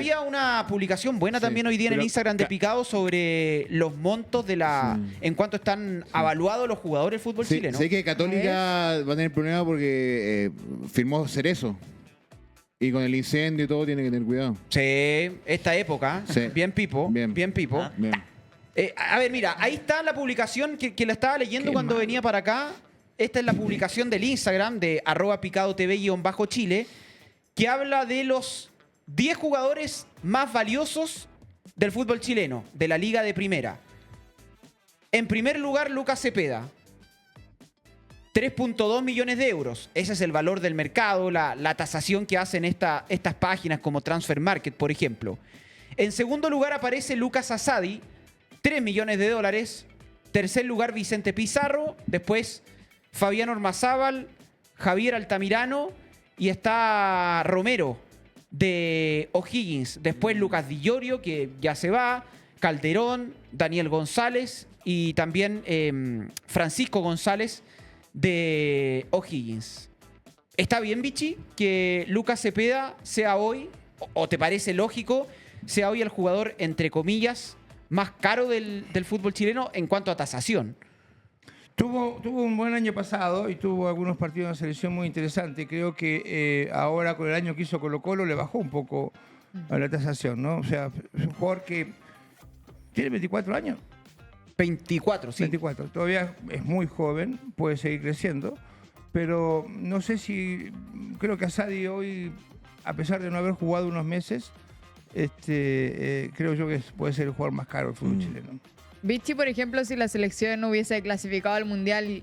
Había una publicación buena también hoy día en Instagram de Picado sobre los montos de en cuanto están avaluados los jugadores del fútbol chileno. Sé que Católica va a tener problemas porque firmó Cerezo. Y con el incendio y todo tiene que tener cuidado. Sí, esta época. Sí. Bien pipo. Bien pipo. Bien. A ver, mira, ahí está la publicación que la estaba leyendo cuando venía para acá. Esta es la publicación del Instagram de @picadotv_Chile, que habla de los 10 jugadores más valiosos del fútbol chileno, de la Liga de Primera. En primer lugar, Lucas Cepeda. 3.2 millones de euros. Ese es el valor del mercado, la tasación que hacen estas páginas como Transfer Market, por ejemplo. En segundo lugar aparece Lucas Asadi, 3 millones de dólares. Tercer lugar, Vicente Pizarro. Después, Fabián Ormazábal, Javier Altamirano y está Romero de O'Higgins. Después Lucas Di Llorio, que ya se va, Calderón, Daniel González y también Francisco González de O'Higgins. ¿Está bien, Vichy, que Lucas Cepeda sea hoy, o te parece lógico, sea hoy el jugador, entre comillas, más caro del fútbol chileno en cuanto a tasación? Tuvo un buen año pasado y tuvo algunos partidos en la selección muy interesantes. Creo que ahora con el año que hizo Colo-Colo le bajó un poco a la tasación, ¿no? O sea, es un jugador que tiene 24 años. 24, sí. 24. Todavía es muy joven, puede seguir creciendo, pero no sé si... Creo que Asadi hoy, a pesar de no haber jugado unos meses, creo yo que puede ser el jugador más caro del fútbol chileno. Vichy, por ejemplo, si la selección no hubiese clasificado al Mundial,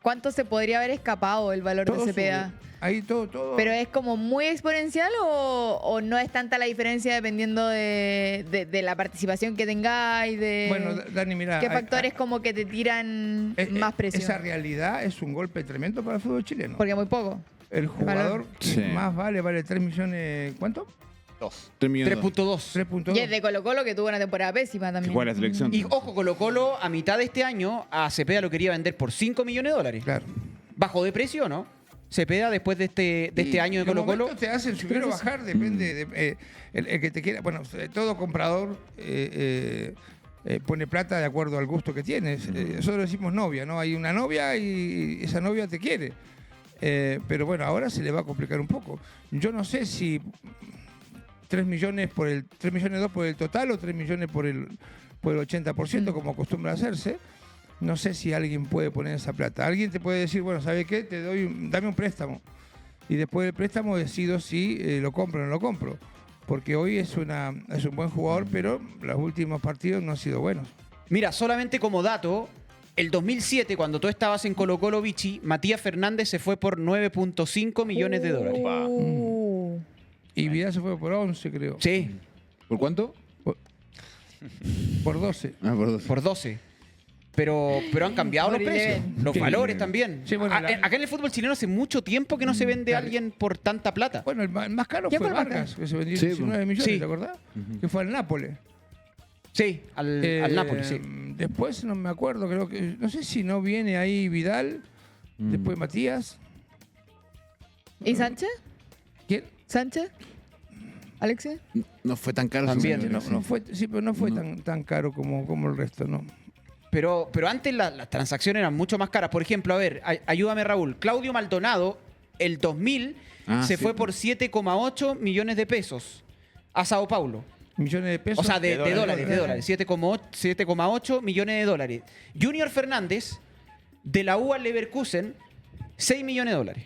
¿cuánto se podría haber escapado el valor de Cepeda? Ahí todo. ¿Pero es como muy exponencial o no es tanta la diferencia dependiendo de la participación que tengáis? Bueno, Dani, mira... ¿Qué factores como que te tiran más presión? Esa realidad es un golpe tremendo para el fútbol chileno. Porque muy poco. El jugador que más vale 3 millones... ¿Cuánto? 3.2. Y es de Colo-Colo, que tuvo una temporada pésima también. ¿Cuál es la selección? Y ojo, Colo-Colo a mitad de este año a Cepeda lo quería vender por 5 millones de dólares. Claro. ¿Bajó de precio o no? Cepeda después de este año de Colo-Colo. Te hacen subir o bajar, depende de el que te quiera. Bueno, todo comprador pone plata de acuerdo al gusto que tienes. Nosotros decimos novia, ¿no? Hay una novia y esa novia te quiere. Pero bueno, ahora se le va a complicar un poco. Yo no sé si 3 millones por el 3 millones 2 por el total o 3 millones por el 80%, como acostumbra hacerse. No sé si alguien puede poner esa plata. Alguien te puede decir, bueno, ¿sabe qué? Dame un préstamo. Y después del préstamo decido si lo compro o no lo compro. Porque hoy es un buen jugador, pero los últimos partidos no han sido buenos. Mira, solamente como dato, el 2007, cuando tú estabas en Colo-Colo, Vichy, Matías Fernández se fue por 9.5 millones de dólares. Y Vidal se fue por 11, creo. Sí. ¿Por cuánto? Por 12. Ah, por 12. Por 12. Pero han cambiado los precios, los valores también. Sí, bueno, acá en el fútbol chileno hace mucho tiempo que no se vende a alguien por tanta plata. Bueno, el más caro fue Vargas, que se vendió 19 millones, ¿te acordás? Que fue al Nápoles. Sí, al Nápoles, sí. Después no me acuerdo, creo que... No sé si no viene ahí Vidal, después Matías. ¿Y Sánchez? ¿Quién? ¿Sánchez? ¿Alexis? No fue tan caro. También. No fue, sí, pero no fue tan caro como el resto, ¿no? Pero antes las transacciones eran mucho más caras. Por ejemplo, a ver, ayúdame Raúl. Claudio Maldonado, el 2000, se fue por 7,8 millones de pesos a Sao Paulo. Millones de pesos. O sea, de dólares. 7,8 millones de dólares. Junior Fernández, de la U al Leverkusen, 6 millones de dólares.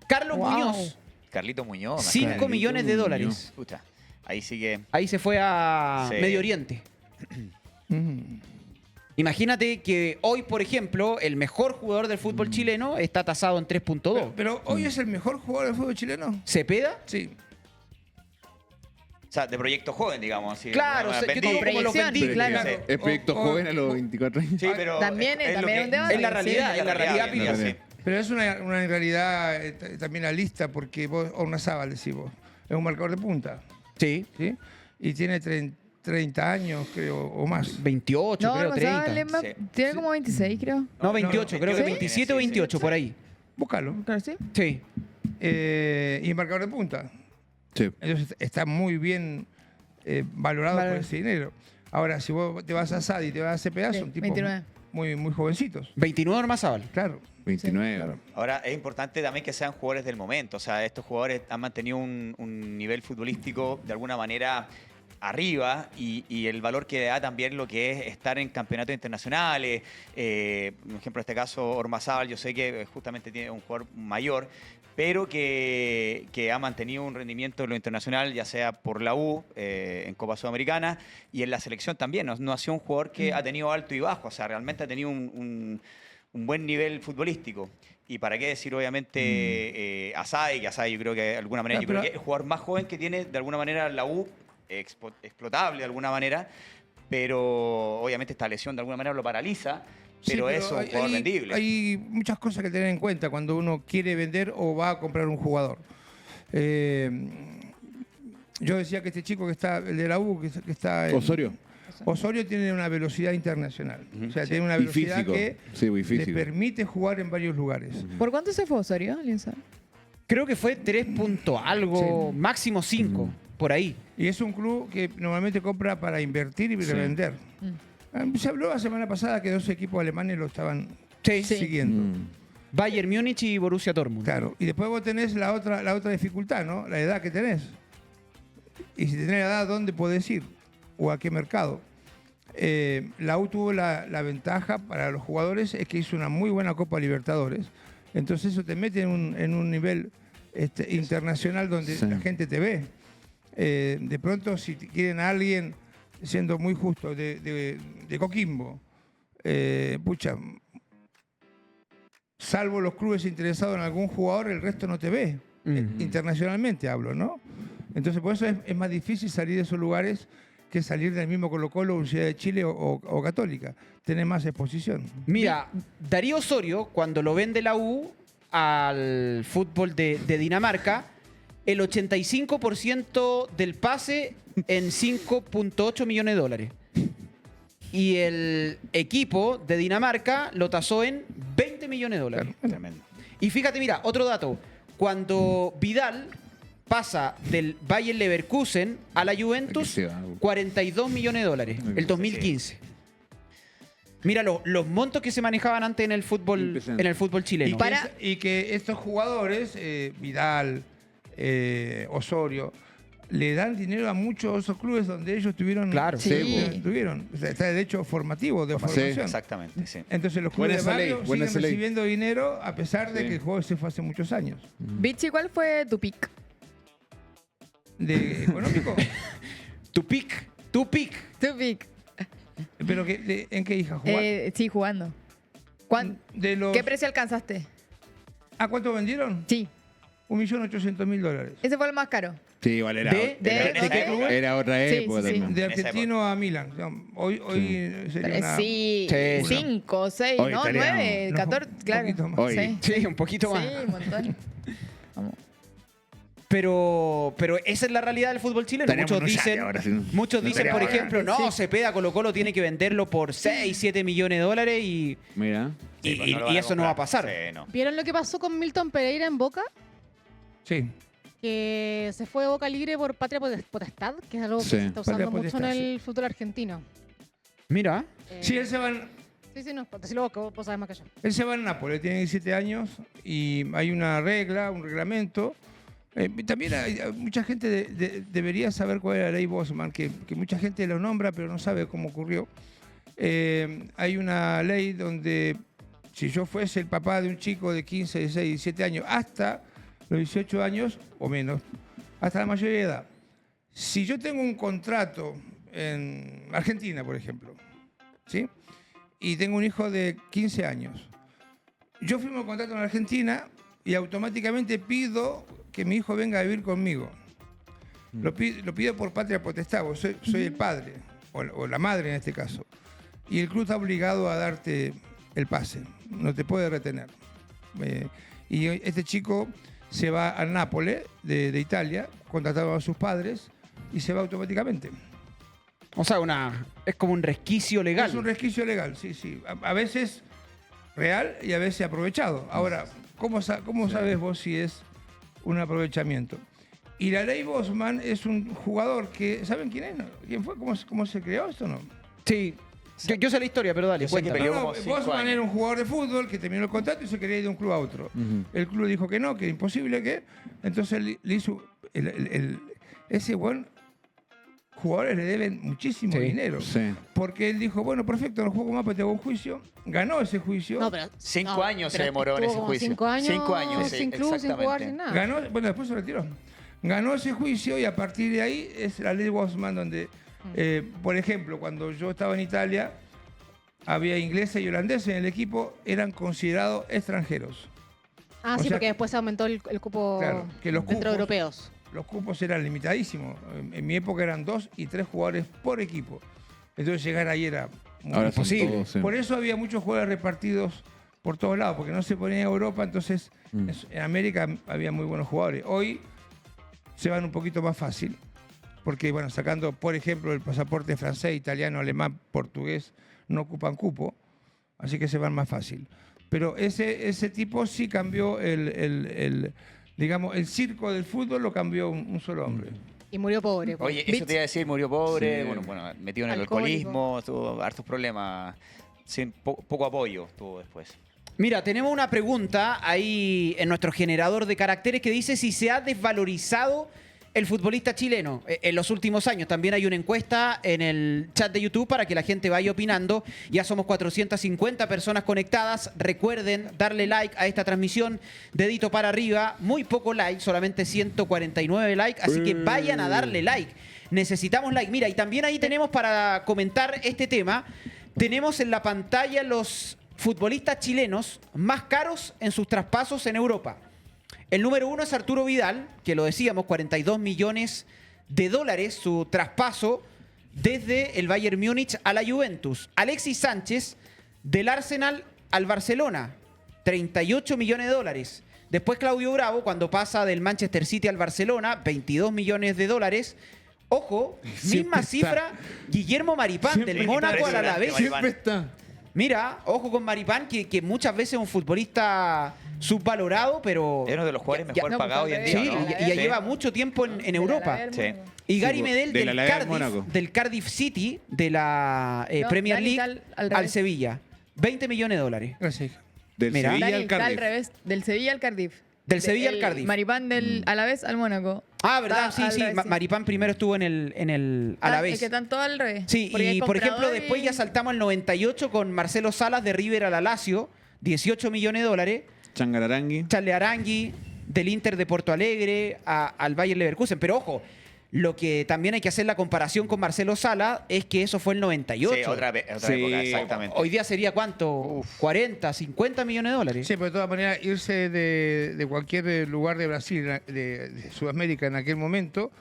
Carlos Muñoz, Carlito Muñoz. 5 millones de dólares. Puta, ahí sí que... Ahí se fue a Sí. Medio Oriente. Imagínate que hoy, por ejemplo, el mejor jugador del fútbol chileno está tasado en 3.2. Pero hoy es el mejor jugador del fútbol chileno. ¿Cepeda? Sí. O sea, de proyecto joven, digamos. Así, Claro, una yo vendí- como los Proyección, vendí. claro. Sí. Es proyecto joven a los 24 años. Sí, pero También es lo que- un debate. Es la realidad, Sí, es la realidad, viendo, Pilla. sí. Pero es una realidad también la lista, porque vos, Ormazábal, decís vos, es un marcador de punta, Sí. ¿sí? Y tiene 30 años, creo, o más. 28, No, creo, no 30. sabe, Sí. tiene como 26, creo. No, 28, creo que ¿Sí? 27 o 28, por ahí. Búscalo. Claro, sí. Sí. Y marcador de punta. Sí. Entonces está muy bien valorado por ese dinero. Ahora, si vos te vas a SAD y te vas a CPA, Sí, son tipos 29. muy jovencitos. 29 Ormazábal. Claro. 29. Claro. Ahora, es importante también que sean jugadores del momento. O sea, estos jugadores han mantenido un nivel futbolístico de alguna manera arriba y el valor que da también lo que es estar en campeonatos internacionales. Por ejemplo, en este caso, Ormazábal, yo sé que justamente tiene un jugador mayor, pero que ha mantenido un rendimiento en lo internacional, ya sea por la U, en Copa Sudamericana, y en la selección también. No ha sido un jugador que ha tenido alto y bajo, o sea, realmente ha tenido un buen nivel futbolístico. Y para qué decir, obviamente, Asai, que Asai yo creo que de alguna manera, Ah, yo creo pero- que es el jugador más joven que tiene de alguna manera la U, explotable de alguna manera, pero obviamente esta lesión de alguna manera lo paraliza, pero Sí, es un jugador vendible. Hay muchas cosas que tener en cuenta cuando uno quiere vender o va a comprar un jugador. Yo decía que este chico que está, el de la U, que está en- Osorio. Osorio tiene una velocidad internacional. O sea, Sí. tiene una Y velocidad físico. que Sí, muy le físico. permite jugar en varios lugares. ¿Por cuánto se fue Osorio, alguien sabe? Creo que fue 3 punto algo, máximo 5, por ahí. Y es un club que normalmente compra para invertir y revender. Se habló la semana pasada que 2 equipos alemanes lo estaban Sí. siguiendo. Bayern Múnich y Borussia Dortmund. Claro, y después vos tenés la otra dificultad, ¿no? La edad que tenés. Y si tenés la edad, ¿dónde podés ir? ¿O a qué mercado? La U tuvo la ventaja para los jugadores, es que hizo una muy buena Copa Libertadores. Entonces eso te mete en un nivel internacional donde Sí. la gente te ve. De pronto, si quieren a alguien, siendo muy justo, de Coquimbo, pucha, salvo los clubes interesados en algún jugador, el resto no te ve. Internacionalmente hablo, ¿no? Entonces, por eso es más difícil salir de esos lugares que salir del mismo Colo-Colo, Universidad de Chile o Católica. Tenés más exposición. Mira, Darío Osorio, cuando lo vende la U al fútbol de Dinamarca, el 85% del pase en 5.8 millones de dólares. Y el equipo de Dinamarca lo tasó en 20 millones de dólares. Tremendo. Y fíjate, mira, otro dato. Cuando Vidal pasa del Bayer Leverkusen a la Juventus, Que se va. 42 millones de dólares, el 2015. Mira los montos que se manejaban antes en el fútbol chileno. Y que estos jugadores, Vidal, Osorio, le dan dinero a muchos de esos clubes donde ellos tuvieron. Claro. Sí. Tuvieron. O sea, está de hecho formativo, de formación. Exactamente, sí. Entonces los Buena clubes de esa ley, barrio buena siguen esa ley. recibiendo dinero a pesar de Sí. que el juego se fue hace muchos años. Vichy, ¿cuál fue tu pick? ¿De económico? Tu pick. Tu pick. ¿Pero en qué hija jugar? Sí, jugando. De los, ¿Qué precio alcanzaste? ¿A cuánto vendieron? Sí, 1.800.000 ese fue el más caro. Sí, igual era. ¿De qué club? Era otra Sí, época sí, sí. también. De En esa Argentino a Milan. Hoy sería una... Sí, Sí. 5, 6, Hoy no, estaría- 9, No, 14, un claro. poquito más. Hoy. Sí, Sí, un poquito más. sí, un montón. Vamos. Pero esa es la realidad del fútbol chileno. Estaríamos Muchos en un yate dicen, ahora, sí. muchos dicen por estaríamos ejemplo, ahora. no, Sí. Cepeda Colo-Colo tiene que venderlo por 6, 7 millones de dólares y Mira. Sí, pues lo y van eso no va a comprar. pasar. Sí, no. ¿Vieron lo que pasó con Milton Pereira en Boca? Sí. Que se fue de Boca Libre por patria potestad, que es algo que Sí, se está usando patria mucho en potestad, el fútbol argentino. Mira, Sí, él se va en, Sí, no, decilo vos, que vos sabés más que yo. él se va en Nápoles, tiene 17 años y hay una regla, un reglamento. También hay mucha gente debería saber cuál es la ley Bosman, que mucha gente lo nombra pero no sabe cómo ocurrió. Hay una ley donde si yo fuese el papá de un chico de 15, 16, 17 años hasta los 18 años o menos, hasta la mayoría de edad, si yo tengo un contrato en Argentina, por ejemplo, ¿sí? Y tengo un hijo de 15 años, yo firmo un contrato en Argentina y automáticamente pido que mi hijo venga a vivir conmigo. Lo pido por patria potestad, vos soy el padre, o la madre en este caso. Y el club está obligado a darte el pase, no te puede retener. Y este chico se va al Nápoles de Italia, contratado a sus padres, y se va automáticamente. o sea, es como un resquicio legal. Es un resquicio legal, sí, sí. A veces real y a veces aprovechado. Ahora, ¿cómo sabes vos si es un aprovechamiento? Y la ley Bosman es un jugador que, ¿saben quién es? ¿Quién fue? ¿Cómo se creó esto no? Sí. Yo sé la historia, pero dale, Yo sé que cuéntame. peleó como 5 Bosman años. era un jugador de fútbol que terminó el contrato y se quería ir de un club a otro. El club dijo que no, que era imposible que. Entonces le hizo. Ese buen jugadores le deben muchísimo Sí. dinero. Sí. Porque él dijo, bueno, perfecto, no juego más, pero te hago un juicio. Ganó ese juicio. No, pero, 5 años se pero demoró en estuvo ese como juicio. 5 años, 5 años, sí, sin club, sin jugar, exactamente. sin nada. Ganó, bueno, después se retiró. Ganó ese juicio y a partir de ahí es la ley Bosman donde, por ejemplo, cuando yo estaba en Italia, había ingleses y holandeses en el equipo, eran considerados extranjeros. Ah, O sí, sea porque después se aumentó el cupo Claro, que los dentro de cupos- europeos. Los cupos eran limitadísimos. En mi época eran 2 y 3 jugadores por equipo. Entonces llegar ahí era muy Ahora son imposible. todos, sí. Por eso había muchos jugadores repartidos por todos lados, porque no se ponía en Europa, entonces en América había muy buenos jugadores. Hoy se van un poquito más fácil, porque bueno, sacando por ejemplo el pasaporte francés, italiano, alemán, portugués, no ocupan cupo, así que se van más fácil. Pero ese tipo sí cambió digamos, el circo del fútbol lo cambió un solo hombre. Y murió pobre. pues. Oye, eso te iba a decir, murió pobre, Sí. bueno, metido en el Alcohólico. alcoholismo, tuvo hartos problemas, sin poco apoyo tuvo después. Mira, tenemos una pregunta ahí en nuestro generador de caracteres que dice si se ha desvalorizado el futbolista chileno en los últimos años. También hay una encuesta en el chat de YouTube para que la gente vaya opinando. Ya somos 450 personas conectadas. Recuerden darle like a esta transmisión, dedito para arriba. Muy poco like, solamente 149 likes. Así que vayan a darle like. Necesitamos like. Mira, y también ahí tenemos para comentar este tema, tenemos en la pantalla los futbolistas chilenos más caros en sus traspasos en Europa. El número 1 es Arturo Vidal, que lo decíamos, 42 millones de dólares su traspaso desde el Bayern Múnich a la Juventus. Alexis Sánchez, del Arsenal al Barcelona, 38 millones de dólares. Después Claudio Bravo, cuando pasa del Manchester City al Barcelona, 22 millones de dólares. Ojo, misma Siempre cifra, Guillermo Maripán, Siempre del está. Mónaco al Alavés. Maripán. Siempre está. Mira, ojo con Maripán, que muchas veces es un futbolista subvalorado, pero... Es uno de los jugadores ya- mejor no, pagados hoy en día, Sí, ¿no? y ya lleva mucho tiempo en Europa. Sí. Y Gary Sí, Medel del Alavés al Mónaco. del Cardiff City, de la No, Premier Dani League, está al al revés. Sevilla. 20 millones de dólares. Gracias, hija. Del Mira. Sevilla Dani al está al Cardiff. revés, del Sevilla al Cardiff. Del Sevilla al Cardiff. Maripán del Alavés al Mónaco. Ah, ¿verdad? Está Sí, al sí. revés, Maripán primero estuvo en el Alavés. Es que están todos al revés. Sí, Porque y hay por ejemplo, comprador después y- ya saltamos al 98 con Marcelo Salas de River a la Lazio, 18 millones de dólares. Changararangui. Charle Arangui, del Inter de Porto Alegre al Bayer Leverkusen. Pero ojo, lo que también hay que hacer la comparación con Marcelo Sala es que eso fue el 98. Sí, otra Sí. época, exactamente. Hoy día sería ¿cuánto? 40, 50 millones de dólares. Sí, pero de todas maneras, irse de cualquier lugar de Brasil, de Sudamérica en aquel momento,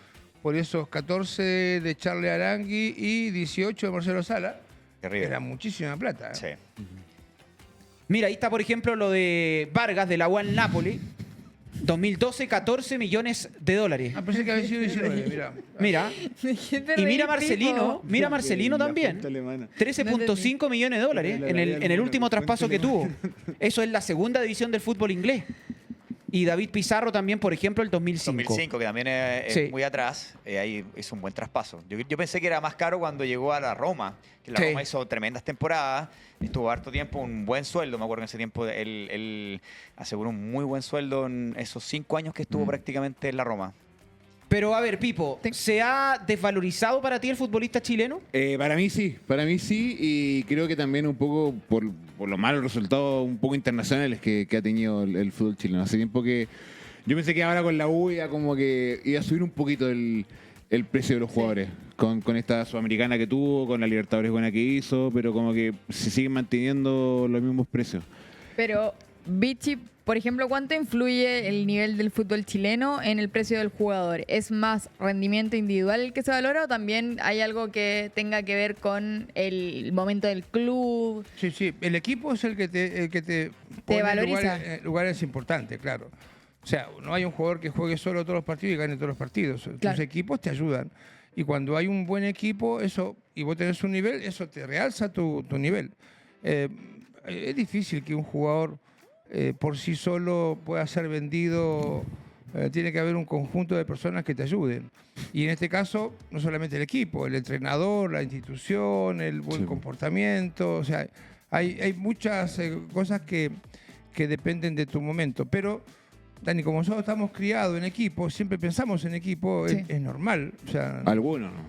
por esos 14 de Charles Arangui y 18 de Marcelo Sala, Terrible. era muchísima plata. Sí. Mira, ahí está, por ejemplo, lo de Vargas de la UAN Napoli. 2012, 14 millones de dólares. Ah, pensé que había sido 19, mira. Mira. Y mira Marcelino, mira Marcelino La también. cuenta alemana. 13.5 millones de dólares en el último traspaso que tuvo. Eso es la segunda división del fútbol inglés. Y David Pizarro también, por ejemplo, el 2005. 2005, que también es Sí. muy atrás, ahí hizo un buen traspaso. Yo pensé que era más caro cuando llegó a la Roma, que la Sí. Roma hizo tremendas temporadas, estuvo harto tiempo, un buen sueldo, me acuerdo en ese tiempo, él aseguró un muy buen sueldo en esos 5 años que estuvo prácticamente en la Roma. Pero a ver, Pipo, ¿se ha desvalorizado para ti el futbolista chileno? Para mí sí, y creo que también un poco por los malos resultados un poco internacionales que ha tenido el fútbol chileno. Hace tiempo que yo pensé que ahora con la U iba como que iba a subir un poquito el precio de los jugadores, con esta Sudamericana que tuvo, con la Libertadores buena que hizo, pero como que se siguen manteniendo los mismos precios. Pero, Vichy, por ejemplo, ¿cuánto influye el nivel del fútbol chileno en el precio del jugador? ¿Es más rendimiento individual el que se valora o también hay algo que tenga que ver con el momento del club? Sí, sí, el equipo es el que te pone en valoriza. lugares importantes, claro. O sea, no hay un jugador que juegue solo todos los partidos y gane todos los partidos. Claro. Tus equipos te ayudan. Y cuando hay un buen equipo, eso y vos tenés un nivel, eso te realza tu nivel. Es difícil que un jugador por sí solo pueda ser vendido Tiene que haber un conjunto de personas que te ayuden. Y en este caso, no solamente el equipo, el entrenador, la institución, el buen Sí. comportamiento. O sea, hay muchas cosas que dependen de tu momento. Pero, Dani, como nosotros estamos criados en equipo, siempre pensamos en equipo, Sí. es normal. O sea, Algunos, ¿no?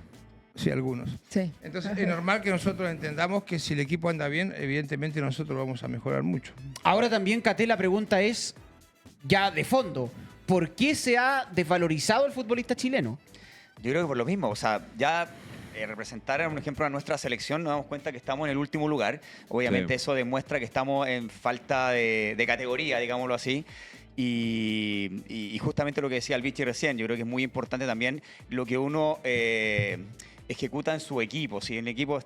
sí, algunos. Sí. Entonces, es normal que nosotros entendamos que si el equipo anda bien, evidentemente nosotros vamos a mejorar mucho. Ahora también, Caté, la pregunta es, ya de fondo, ¿por qué se ha desvalorizado el futbolista chileno? Yo creo que por lo mismo, o sea, ya representar, por ejemplo, a nuestra selección, nos damos cuenta que estamos en el último lugar. Obviamente Sí. eso demuestra que estamos en falta de categoría, digámoslo así. Y justamente lo que decía el Vichy recién, yo creo que es muy importante también lo que uno ejecuta en su equipo. Si el equipo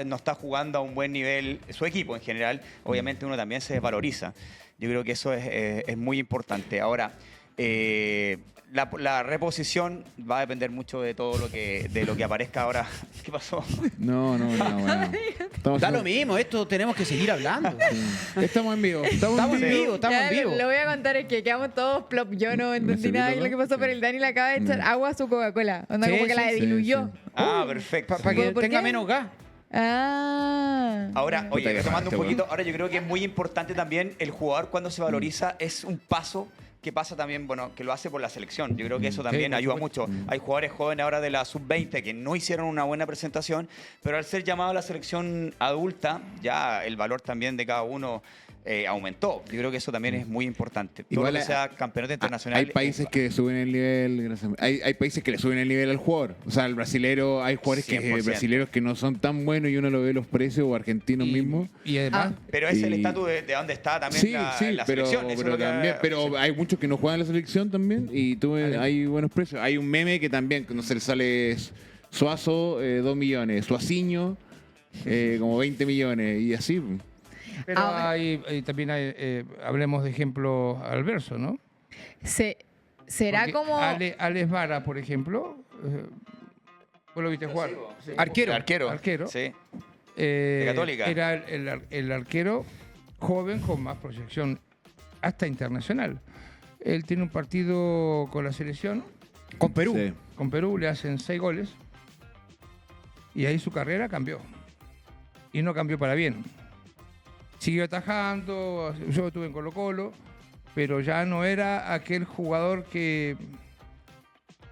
no está jugando a un buen nivel, su equipo en general, obviamente uno también se desvaloriza. Yo creo que eso es muy importante. Ahora, la reposición va a depender mucho de todo lo que aparezca ahora. ¿Qué pasó? No, bueno. Da lo mismo, esto tenemos que seguir hablando. Estamos en vivo. Estamos en Sí. vivo, estamos Ya, en vivo. Lo voy a contar, es que quedamos todos plop. Yo no entendí nada de lo que pasó, pero el Dani le acaba de echar agua a su Coca-Cola. Onda Sí, como que la sí, diluyó. sí. Ah, perfecto. Para que ¿Por tenga qué? menos gas. Ah. Ahora, oye, Puta que retomando un rata, poquito, ahora yo creo que es muy importante también el jugador cuando se valoriza, es un paso que pasa también, bueno, que lo hace por la selección. Yo creo que eso también por ayuda supuesto. mucho. Hay jugadores jóvenes ahora de la sub-20 que no hicieron una buena presentación, pero al ser llamado a la selección adulta, ya el valor también de cada uno aumentó. Yo creo que eso también es muy importante. Todo Igual lo que sea campeonato internacional. Hay países que suben el nivel, gracias a- hay países que le suben el nivel al jugador. O sea, el brasilero, hay jugadores 100%. brasileros que no son tan buenos y uno lo ve los precios, o argentinos mismos. Y además, Pero es el Y- estatus de dónde está también Sí, la pero, selección. Eso es pero lo que- también, pero hay muchos que no juegan en la selección también y hay buenos precios. Hay un meme que también, no se le sale Suazo, 2 millones, Suaciño, como 20 millones y así. pero Ahora- también hablemos de ejemplos al verso, ¿no? ¿Será Porque como...? Alex Vara, por ejemplo, vos lo viste jugar. Sí. Arquero. Arquero. Sí. De Católica. Era el arquero joven con más proyección hasta internacional. Él tiene un partido con la selección, Con Perú. Sí. con Perú, le hacen 6 goles y ahí su carrera cambió. Y no cambió para bien. Siguió atajando, yo estuve en Colo-Colo, pero ya no era aquel jugador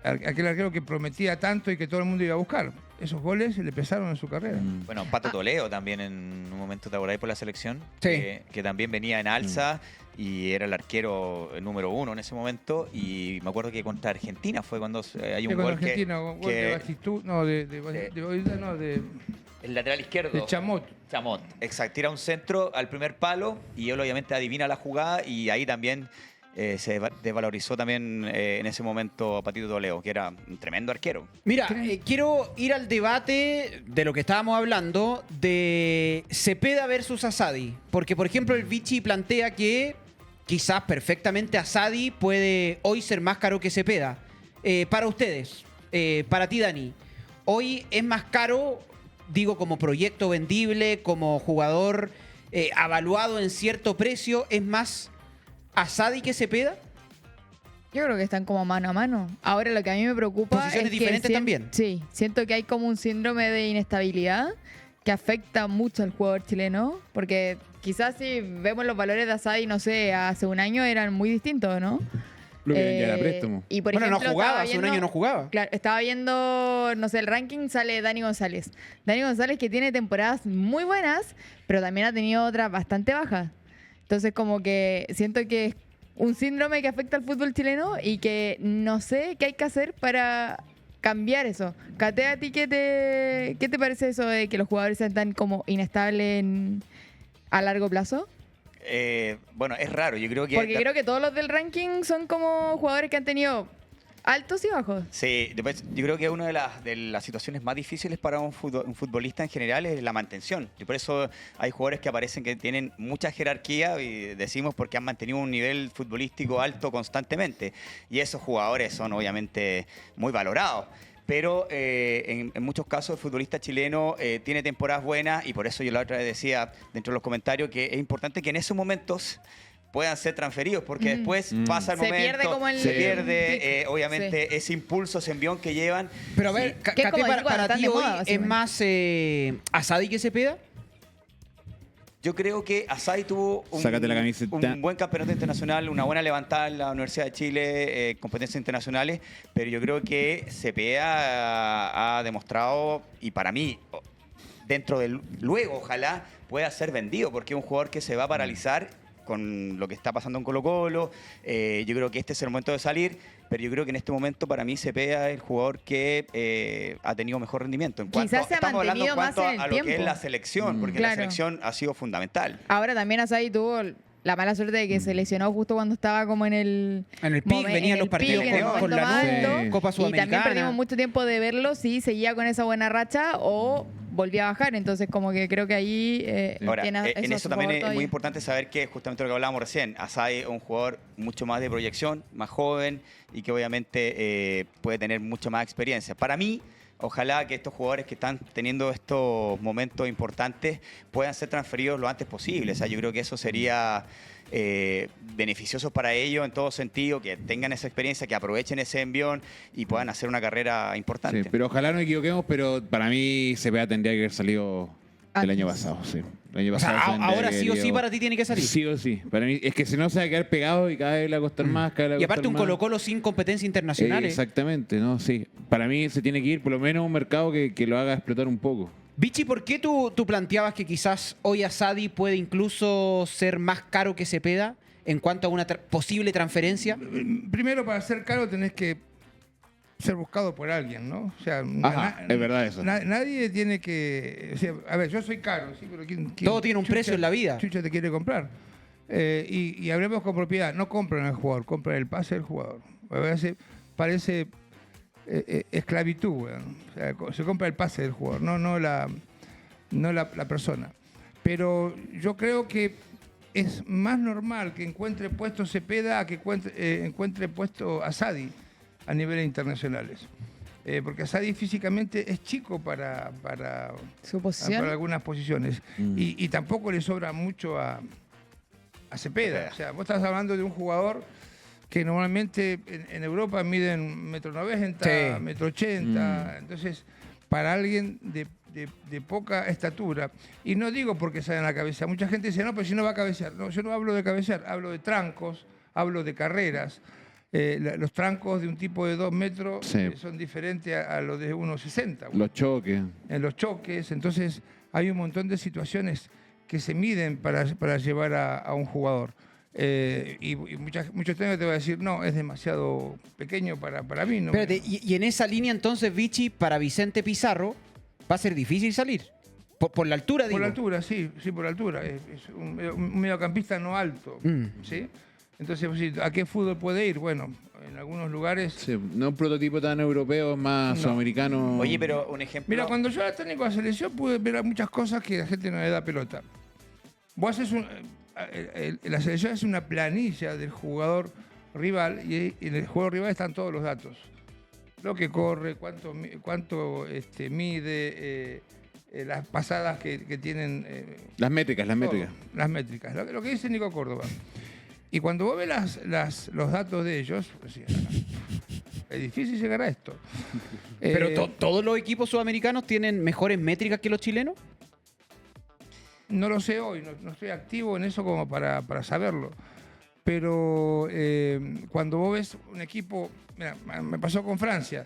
aquel arquero que prometía tanto y que todo el mundo iba a buscar. Esos goles le pesaron en su carrera. Bueno, Pato Toledo también en un momento te acordás por la selección, Sí. que también venía en alza y era el arquero número 1 en ese momento. Y me acuerdo que contra Argentina fue cuando hay un Sí, con gol Argentina, gol que de Batistuta, no, de el lateral izquierdo. de Chamot. Chamot, exacto, tira un centro al primer palo y él obviamente adivina la jugada y ahí también se desvalorizó también en ese momento a Patito Toledo, que era un tremendo arquero. Mira, quiero ir al debate de lo que estábamos hablando de Cepeda versus Asadi. Porque, por ejemplo, el Vichy plantea que quizás perfectamente Asadi puede hoy ser más caro que Cepeda. Para ustedes, para ti, Dani, hoy es más caro, digo, como proyecto vendible, como jugador avaluado en cierto precio, es más Asadi que Cepeda. Yo creo que están como mano a mano. Ahora lo que a mí me preocupa Posiciones es que diferentes también. Sí, siento que hay como un síndrome de inestabilidad que afecta mucho al jugador chileno, porque quizás si vemos los valores de Asadi, no sé, hace un año eran muy distintos, ¿no? Lo que vendía era préstamo. Y por Bueno, no ejemplo, jugaba, estaba hace un viendo- año no jugaba. Claro, estaba viendo, no sé, el ranking, sale Dani González. Dani González que tiene temporadas muy buenas, pero también ha tenido otras bastante bajas. Entonces como que siento que es un síndrome que afecta al fútbol chileno y que no sé qué hay que hacer para cambiar eso. Cate, ¿a ti qué te parece eso de que los jugadores sean tan como inestables a largo plazo? Bueno, es raro, yo creo que... Porque creo que todos los del ranking son como jugadores que han tenido altos y bajos. Sí, después, yo creo que una de las situaciones más difíciles para un futbolista en general es la mantención. Y por eso hay jugadores que aparecen que tienen mucha jerarquía y decimos porque han mantenido un nivel futbolístico alto constantemente. Y esos jugadores son obviamente muy valorados. Pero en muchos casos el futbolista chileno tiene temporadas buenas y por eso yo la otra vez decía dentro de los comentarios que es importante que en esos momentos puedan ser transferidos, porque después pasa el Se momento, pierde como el- se el pierde, pic. obviamente, ese impulso, ese envión que llevan. Pero a ver, Sí. Que es como Cate, decir cuando para están ti de hoy moda, es básicamente. más Asadi que Cepeda. Yo creo que Asadi tuvo Sácate la camiseta. un buen campeonato internacional, una buena levantada en la Universidad de Chile, competencias internacionales, pero yo creo que Cepeda ha demostrado, y para mí, dentro del luego, ojalá pueda ser vendido, porque es un jugador que se va a paralizar con lo que está pasando en Colo-Colo. Yo creo que este es el momento de salir, pero yo creo que en este momento para mí Cepeda es el jugador que ha tenido mejor rendimiento. En cuanto, Quizás se ha estamos hablando en mantenido más cuanto en el a lo que es tiempo. la selección, porque Claro. la selección ha sido fundamental. Ahora también Asadi tuvo la mala suerte de que se lesionó justo cuando estaba como en el pic, venían los partidos en el con momento la más Sí. alto. Copa Y también Sudamericana. perdimos mucho tiempo de verlo si seguía con esa buena racha o volvía a bajar. Entonces como que creo que ahí Ahora, tiene en a eso su también favor es todavía. muy importante saber que justamente lo que hablábamos recién, Asadi es un jugador mucho más de proyección, más joven y que obviamente puede tener mucha más experiencia. Para mí, ojalá que estos jugadores que están teniendo estos momentos importantes puedan ser transferidos lo antes posible. O sea, yo creo que eso sería beneficioso para ellos en todo sentido, que tengan esa experiencia, que aprovechen ese envión y puedan hacer una carrera importante. Sí, pero ojalá no nos equivoquemos, pero para mí Cepeda tendría que haber salido el año Antes. pasado, sí. El año O sea, pasado tendría ahora que sí o haber sí ido. para ti tiene que salir. Sí o sí. Para mí, es que si no se va a quedar pegado y cada vez le va a costar más, cada vez le va a Y aparte costar un más. Colo-Colo sin competencia internacional. Exactamente, ¿no? Sí. Para mí se tiene que ir por lo menos a un mercado que lo haga explotar un poco. Vichy, ¿por qué tú planteabas que quizás hoy Asadi puede incluso ser más caro que Cepeda en cuanto a una posible transferencia? Primero, para ser caro tenés que ser buscado por alguien, ¿no? O sea, Ajá, es verdad eso. Nadie tiene que... o sea, a ver, yo soy caro, ¿sí? Pero ¿quién Todo tiene un precio en la vida. Chucha te quiere comprar. Y hablemos con propiedad. No compran al jugador, compran el pase del jugador. A veces parece esclavitud, weón. O sea, se compra el pase del jugador, no la persona. Pero yo creo que es más normal que encuentre puesto Cepeda a que encuentre puesto Asadi a niveles internacionales. Porque Asadi físicamente es chico para Su posición. para algunas posiciones. Y tampoco le sobra mucho a Cepeda. O sea, vos estás hablando de un jugador que normalmente en Europa miden 1,90 Sí. m, 1,80 m. Entonces, para alguien de poca estatura, y no digo porque sale en la cabeza, mucha gente dice, no, pero si no va a cabecear. No, yo no hablo de cabecear, hablo de trancos, hablo de carreras. Los trancos de un tipo de 2 metros Sí. son diferentes a los de 1,60. Los choques. En los choques, entonces hay un montón de situaciones que se miden para llevar a un jugador. Y muchos técnicos te van a decir, no, es demasiado pequeño para mí. No, Espérate, y en esa línea entonces, Vichy, para Vicente Pizarro va a ser difícil salir. Por la altura, digo. por la altura, sí, por la altura. Es un mediocampista no alto, ¿sí? Entonces, pues, ¿a qué fútbol puede ir? Bueno, en algunos lugares... Sí, no un prototipo tan europeo, es más No. sudamericano. Oye, pero un ejemplo... Mira, cuando yo era técnico de la selección pude ver muchas cosas que la gente no le da pelota. Vos haces la selección es una planilla del jugador rival y en el jugador rival están todos los datos. Lo que corre, cuánto mide, las pasadas que tienen... Las métricas. todo, las métricas. Lo que dice Nico Córdoba. Y cuando vos ves los datos de ellos, pues, es difícil llegar a esto. Pero ¿todos los equipos sudamericanos tienen mejores métricas que los chilenos? No lo sé hoy, no estoy activo en eso como para saberlo. Pero cuando vos ves un equipo, mira, me pasó con Francia,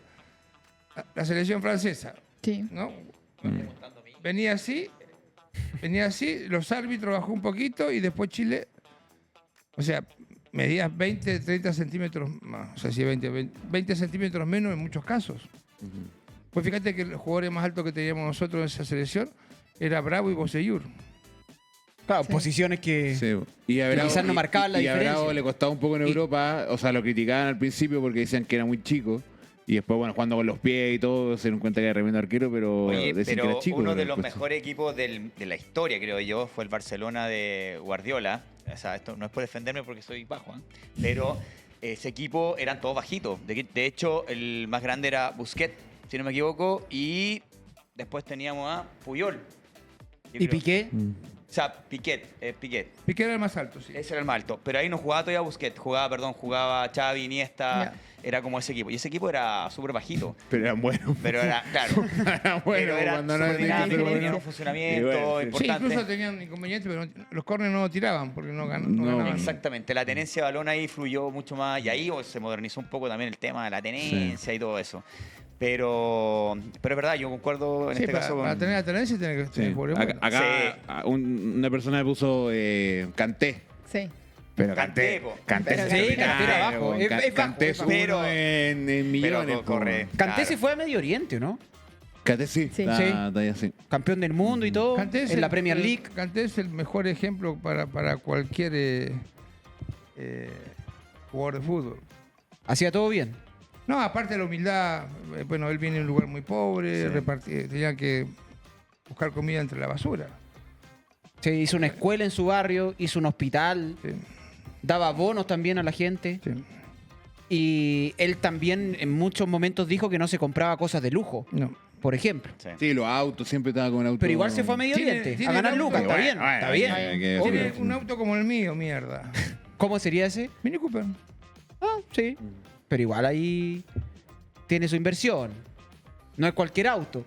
la selección francesa, Sí. ¿no? Venía así, los árbitros bajó un poquito y después Chile, o sea, medías 20, 30 centímetros más, o sea, sí, 20 centímetros menos en muchos casos. Pues fíjate que el jugador más alto que teníamos nosotros en esa selección era Bravo y Boseyur. Claro, Sí. posiciones que... Sí. Y a Que Bravo, quizás no marcaban la y a diferencia. Bravo le costaba un poco en Y- Europa, o sea, lo criticaban al principio porque decían que era muy chico. Y después, bueno, jugando con los pies y todo, se dieron cuenta que era tremendo arquero, pero Oye, decían que pero era chico. uno pero de los después- mejores equipos de la historia, creo yo, fue el Barcelona de Guardiola. O sea, esto no es por defenderme porque soy bajo, ¿eh? Pero ese equipo eran todos bajitos. De hecho, el más grande era Busquets, si no me equivoco, y después teníamos a Puyol. Yo ¿Y creo. Piqué? O sea, Piqué. Piqué era el más alto, sí. Ese era el más alto. Pero ahí no jugaba todavía Busquets, jugaba Xavi, Iniesta. Ya. Era como ese equipo. Y ese equipo era súper bajito. Pero eran buenos. Pero era, claro. Era bueno, pero era cuando no súper tenía que ser dinámico, bueno. tenía un funcionamiento Y bueno, sí. Sí, importante. incluso tenían inconvenientes, pero los córneres no lo tiraban porque no No. ganaban. Exactamente, la tenencia de balón ahí fluyó mucho más y ahí se modernizó un poco también el tema de la tenencia y todo eso. Pero es verdad, yo concuerdo en Sí, este caso con... para tener la tenencia tiene que Sí. tener jugadores Acá, buenos. acá una persona me puso Kanté. Sí. Pero Kanté, Kanté. po. Kanté Sí, es Kanté era bajo, es bajo, Kanté es es bajo. uno Pero- en millones. po. corre. Kanté Claro. se fue a Medio Oriente, ¿no? Kanté sí. Sí. Está ahí así. Campeón del mundo y todo. Kanté es En la el- Premier League. Kanté es el mejor ejemplo para cualquier jugador de fútbol. Hacía todo bien. No, aparte de la humildad, bueno, él viene de un lugar muy pobre, tenía que buscar comida entre la basura. Se hizo una escuela en su barrio, hizo un hospital, Sí, daba bonos también a la gente. sí. Y él también en muchos momentos dijo que no se compraba cosas de lujo, No. por ejemplo. Sí. Sí, los autos, siempre estaba con autos. Pero igual se fue a Medio Tiene- Oriente tiene a ganar el auto. lucas. Está Bueno, bien, bueno, está bueno, bien. que- Obvio. Tiene un auto como el mío, mierda. ¿Cómo sería ese? Mini Cooper. Ah, sí. Pero igual ahí tiene su inversión. No es cualquier auto.